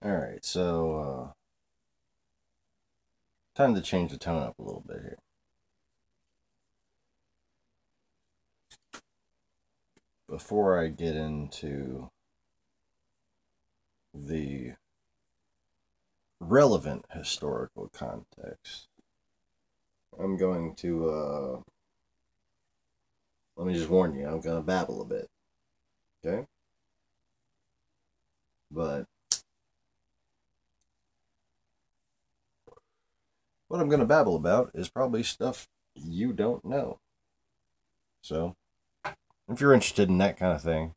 Alright, so time to change the tone up a little bit here. Before I get into the relevant historical context, I'm going to, let me just warn you, I'm going to babble a bit, okay? But what I'm going to babble about is probably stuff you don't know. So, if you're interested in that kind of thing,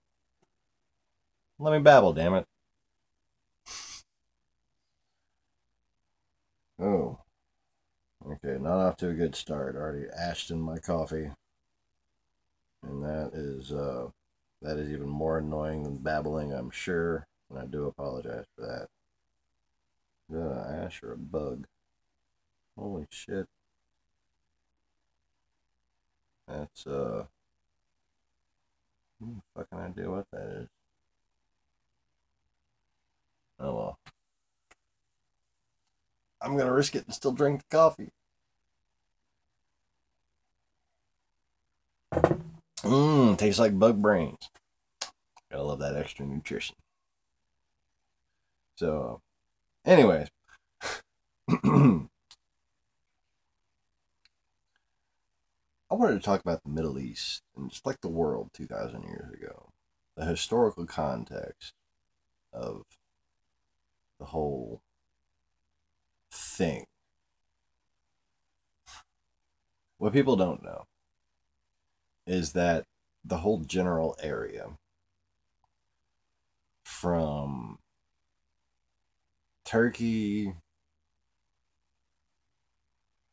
let me babble, damn it. Oh, okay, not off to a good start. Already ashed in my coffee, and that is even more annoying than babbling, I'm sure, and I do apologize for that. Is that an ash or a bug? Holy shit. That's what the fuck can I do what that is? Oh well. I'm gonna risk it and still drink the coffee. Tastes like bug brains. Gotta love that extra nutrition. So, anyways, I wanted to talk about the Middle East and just like the world 2,000 years ago, the historical context of the whole thing. What people don't know is that the whole general area from Turkey,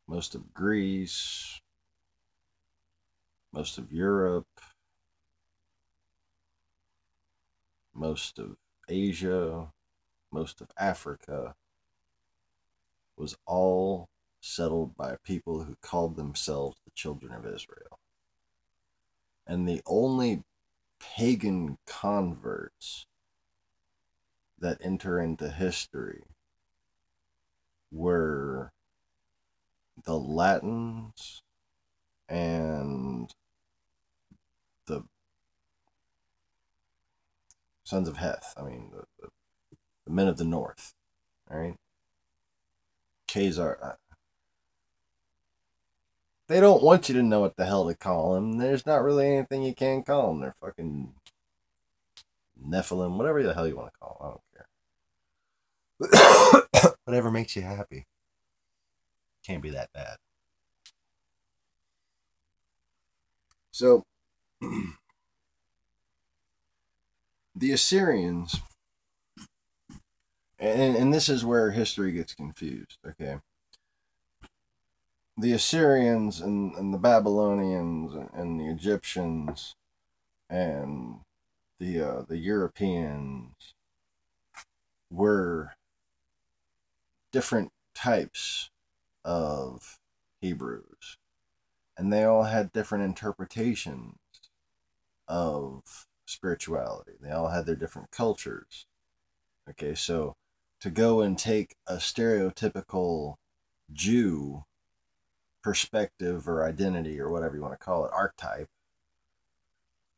most of Greece, most of Europe, most of Asia, most of Africa was all settled by people who called themselves the children of Israel. And the only pagan converts that enter into history were the Latins and the sons of Heth. I mean, the men of the north. All right. Khazar. They don't want you to know what the hell to call them. There's not really anything you can call them. They're fucking Nephilim, whatever the hell you want to call them. I don't care. Whatever makes you happy. Can't be that bad. So, the Assyrians, and this is where history gets confused, okay? The Assyrians and the Babylonians and the Egyptians and the Europeans were different types of Hebrews, and they all had different interpretations of spirituality. They all had their different cultures. Okay, so to go and take a stereotypical Jew perspective or identity or whatever you want to call it, archetype,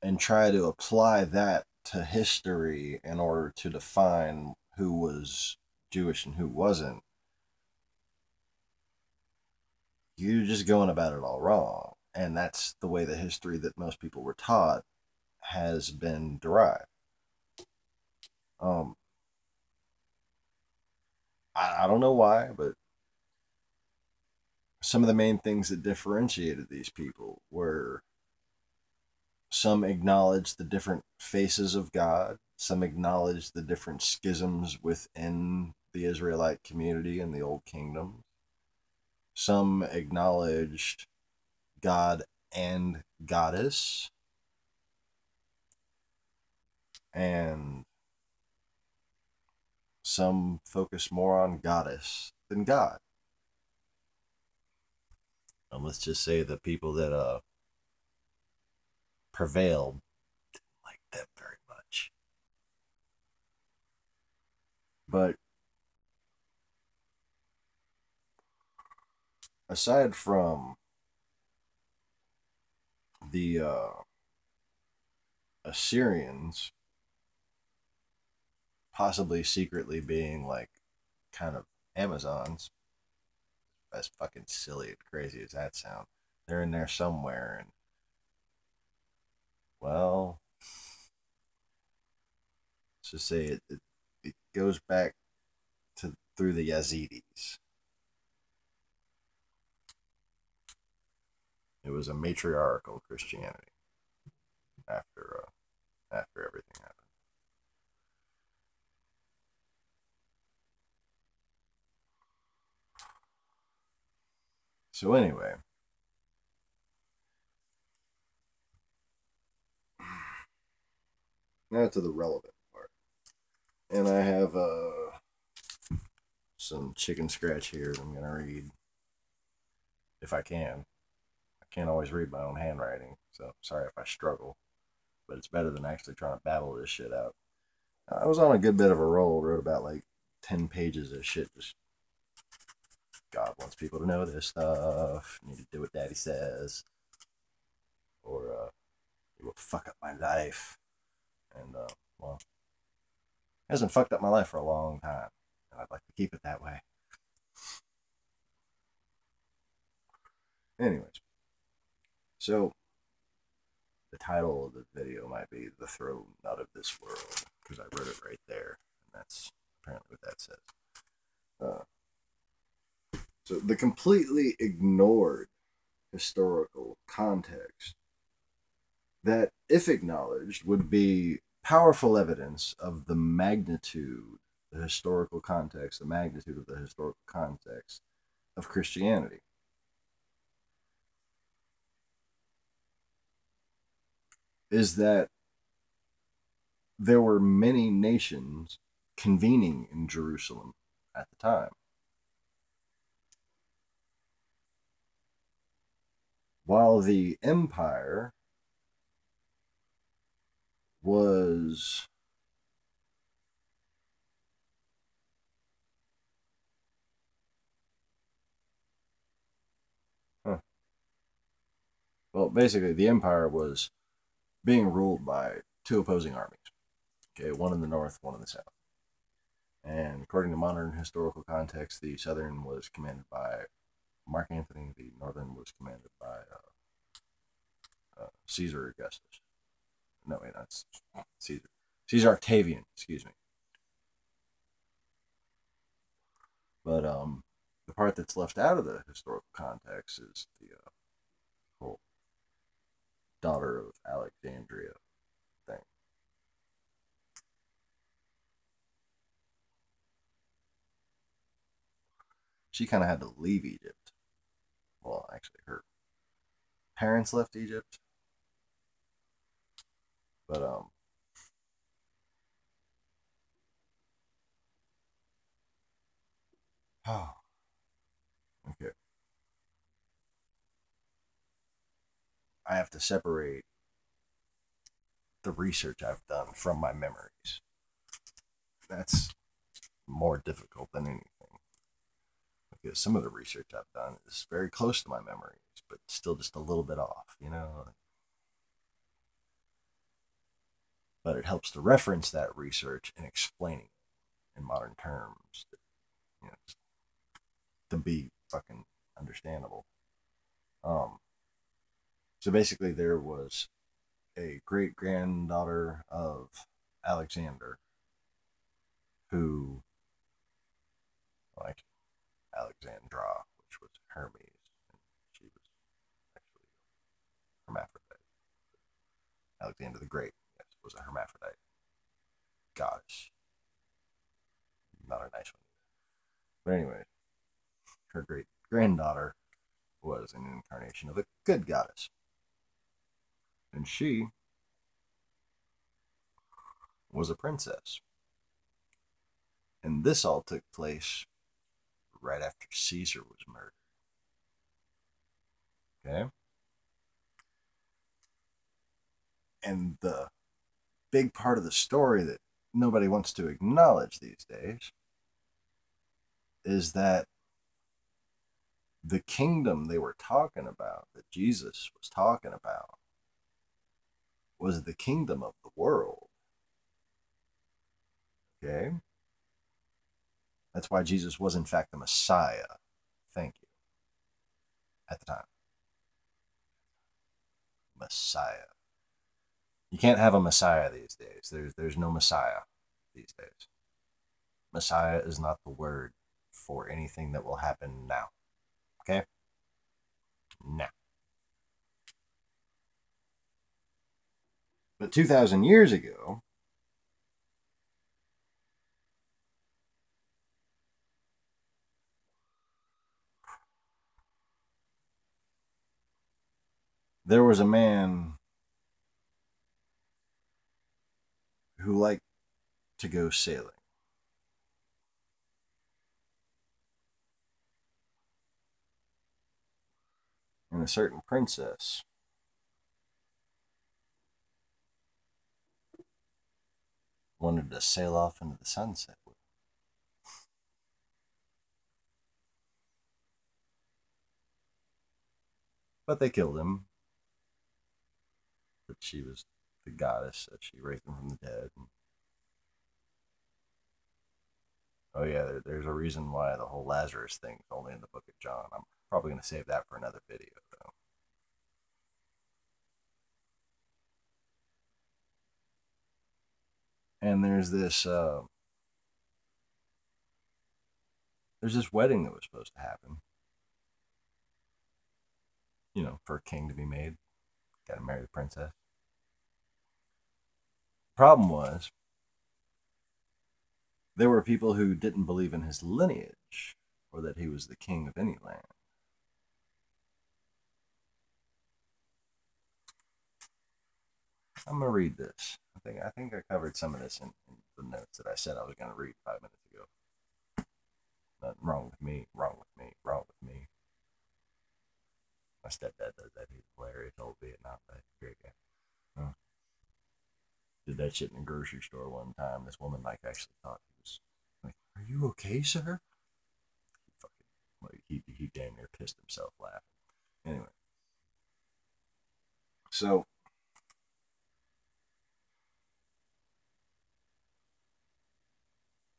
and try to apply that to history in order to define who was Jewish and who wasn't, you're just going about it all wrong. And that's the way the history that most people were taught has been derived. Um, I don't know why, but some of the main things that differentiated these people were some acknowledged the different faces of God, some acknowledged the different schisms within the Israelite community and the Old Kingdom, some acknowledged God and Goddess, and some focus more on Goddess than God. And let's just say the people that prevailed didn't like them very much. But aside from the Assyrians possibly secretly being like kind of Amazons, as fucking silly and crazy as that sounds, they're in there somewhere. And well, let's just say it goes back to through the Yazidis. It was a matriarchal Christianity after everything happened. So anyway, now to the relevant part, and I have some chicken scratch here that I'm gonna read if I can. I can't always read my own handwriting, so sorry if I struggle, but it's better than actually trying to babble this shit out. I was on a good bit of a roll, wrote about like 10 pages of shit. Just God wants people to know this stuff. Need to do what daddy says, or it will fuck up my life. And, well, it hasn't fucked up my life for a long time, and I'd like to keep it that way. Anyways, so the title of the video might be "The Throne Not of This World," because I wrote it right there, and that's apparently what that says. Uh, so the completely ignored historical context that, if acknowledged, would be powerful evidence of the magnitude, the historical context, the magnitude of the historical context of Christianity. Is that there were many nations convening in Jerusalem at the time. While the empire was huh, well, basically the empire was being ruled by two opposing armies. Okay, one in the north, one in the south. And according to modern historical context, the southern was commanded by Mark Antony, the northern was commanded by Caesar Augustus. No, wait, that's Caesar. Caesar Octavian, excuse me. But the part that's left out of the historical context is the whole daughter of Alexandria thing. She kind of had to leave Egypt. Well, actually, her parents left Egypt, but oh, okay. I have to separate the research I've done from my memories. That's more difficult than anything because some of the research I've done is very close to my memories, but still just a little bit off, you know. But it helps to reference that research and explaining it in modern terms, you know, to be fucking understandable. Um, so basically, there was a great granddaughter of Alexander who, like Alexandra, which was Hermes, and she was actually hermaphrodite. Alexander the Great, yes, was a hermaphrodite goddess. Not a nice one. But anyway, her great granddaughter was an incarnation of a good goddess. And she was a princess. And this all took place right after Caesar was murdered. Okay? And the big part of the story that nobody wants to acknowledge these days is that the kingdom they were talking about, that Jesus was talking about, was the kingdom of the world. Okay? That's why Jesus was, in fact, the Messiah. Thank you. At the time. Messiah. You can't have a Messiah these days. There's no Messiah these days. Messiah is not the word for anything that will happen now. Okay? Now. But 2,000 years ago, there was a man who liked to go sailing. And a certain princess wanted to sail off into the sunset with him. But they killed him. But she was the goddess that she raised him from the dead. And, oh yeah, there's a reason why the whole Lazarus thing is only in the book of John. I'm probably going to save that for another video, though. And there's this wedding that was supposed to happen. You know, for a king to be made, got to marry the princess. Problem was, there were people who didn't believe in his lineage or that he was the king of any land. I'm gonna read this. I think I covered some of this in the notes that I said I was gonna read 5 minutes ago. Nothing wrong with me. Wrong with me. Wrong with me. My stepdad does that. He's hilarious. Old Vietnam vet. Great guy. Huh. Did that shit in a grocery store one time. This woman like actually thought he was like, "Are you okay, sir?" He fucking like he damn near pissed himself laughing. Anyway, so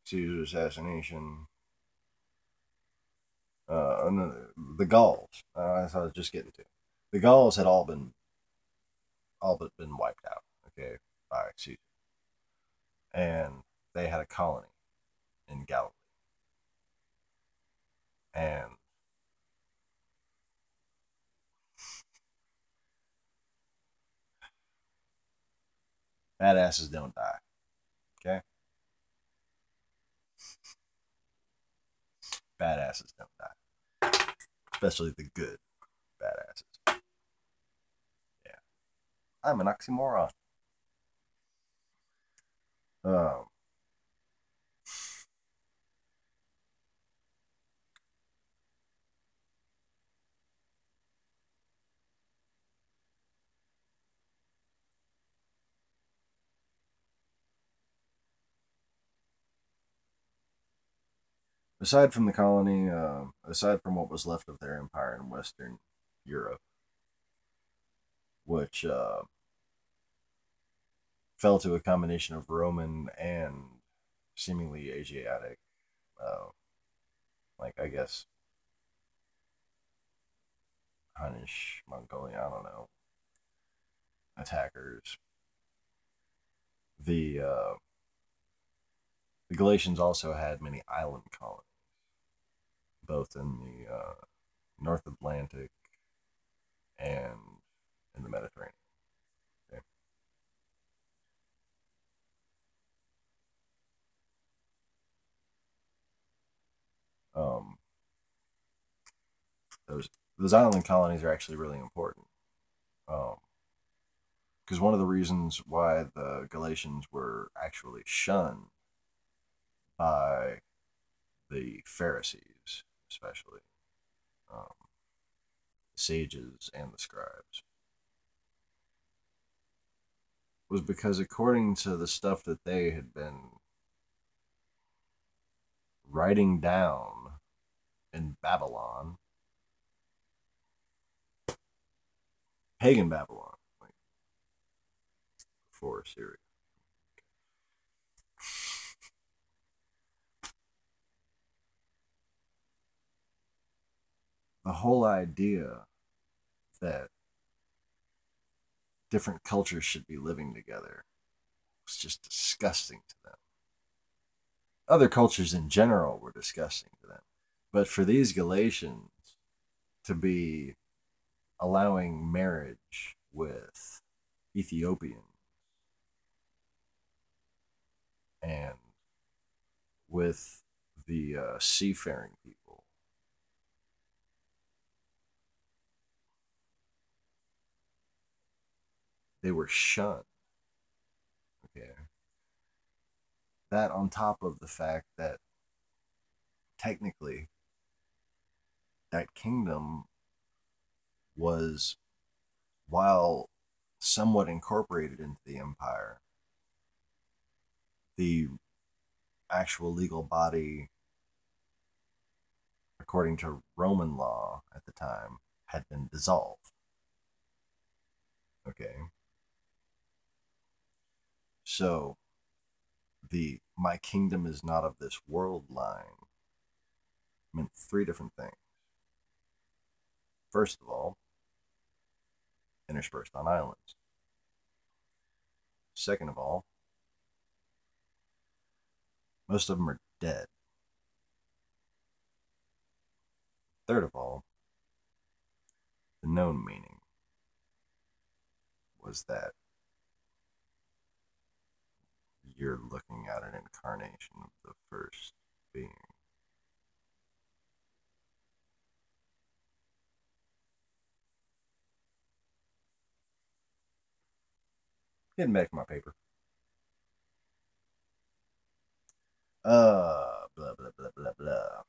Caesar assassination. No, the Gauls. That's what I was just getting to. The Gauls had all but been wiped out. Okay, by Caesar, and they had a colony in Galilee, and badasses don't die. Okay, badasses don't die, especially the good badasses. Yeah, I'm an oxymoron. Um, aside from the colony, aside from what was left of their empire in Western Europe, which fell to a combination of Roman and seemingly Asiatic, uh, like I guess Hunnish, Mongolian, I don't know, attackers. The uh, the Galatians also had many island colonies, both in the North Atlantic and in the Mediterranean. Okay? Um, those those island colonies are actually really important. Um, because one of the reasons why the Galatians were actually shunned by the Pharisees, especially um, sages and the scribes, was because according to the stuff that they had been writing down in Babylon, pagan Babylon, like before Assyria. The whole idea that different cultures should be living together was just disgusting to them. Other cultures in general were disgusting to them. But for these Galatians to be allowing marriage with Ethiopians and with the seafaring people, they were shunned. Okay. That on top of the fact that technically that kingdom was, while somewhat incorporated into the empire, the actual legal body, according to Roman law at the time, had been dissolved. Okay. So the "my kingdom is not of this world" line meant three different things. First of all, interspersed on islands. Second of all, most of them are dead. Third of all, the known meaning was that you're looking at an incarnation of the first being. Getting back to my paper. Blah, blah, blah, blah, blah.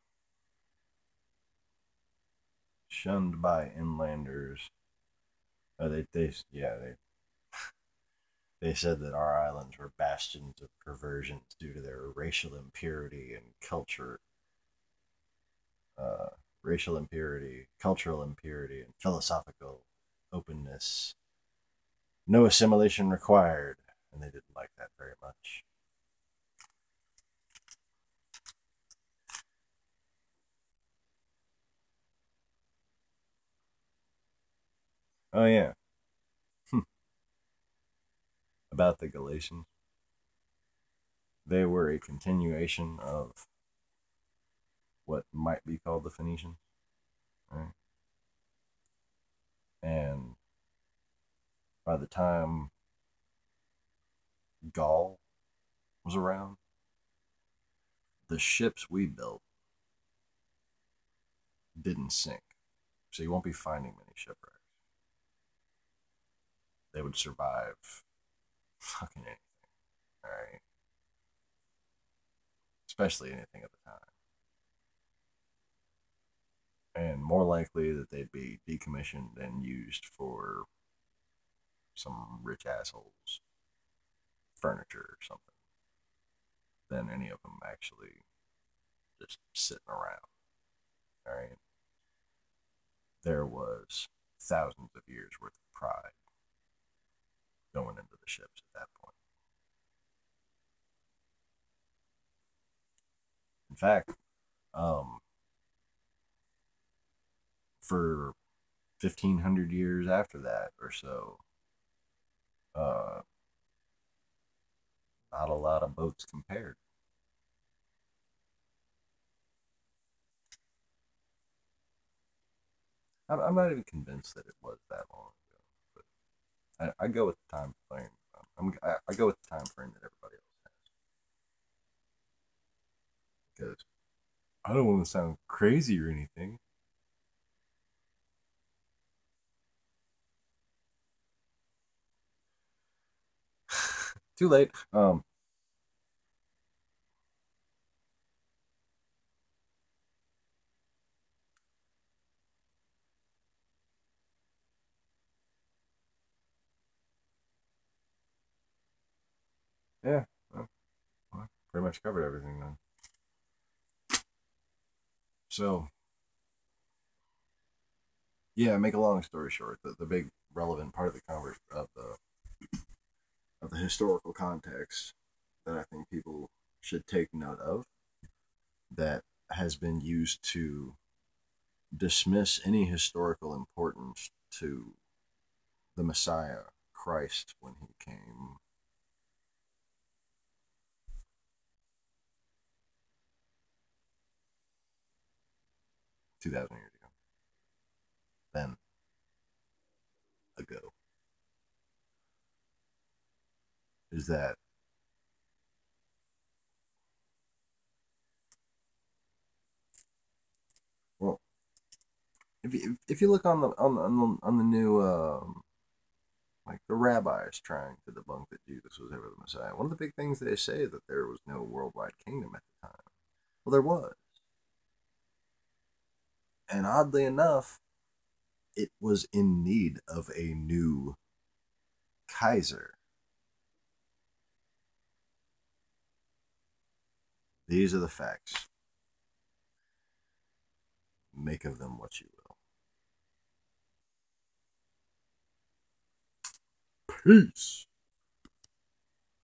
Shunned by inlanders. They said that our islands were bastions of perversions due to their racial impurity and uh, racial impurity, cultural impurity, and philosophical openness. No assimilation required, and they didn't like that very much. Oh yeah, about the Galatians. They were a continuation of what might be called the Phoenicians, right? And by the time Gaul was around, the ships we built didn't sink. So you won't be finding many shipwrecks. They would survive fucking anything, all right? Especially anything at the time. And more likely that they'd be decommissioned and used for some rich assholes furniture or something than any of them actually just sitting around. All right. There was thousands of years worth of pride going into the ships at that point. In fact, um, for 1,500 years after that or so, uh, not a lot of boats compared. I'm not even convinced that it was that long ago, but I go with the time frame. I go with the time frame that everybody else has because I don't want to sound crazy or anything. Too late. Yeah, well, pretty much covered everything then. So yeah, make a long story short, the big relevant part of the historical context that I think people should take note of, that has been used to dismiss any historical importance to the Messiah, Christ, when he came 2,000 years ago. Then ago. Is that, well, if you look on the new like the rabbis trying to debunk that Jesus was ever the Messiah, one of the big things they say is that there was no worldwide kingdom at the time. Well, there was, and oddly enough, it was in need of a new Kaiser. These are the facts. Make of them what you will. Peace.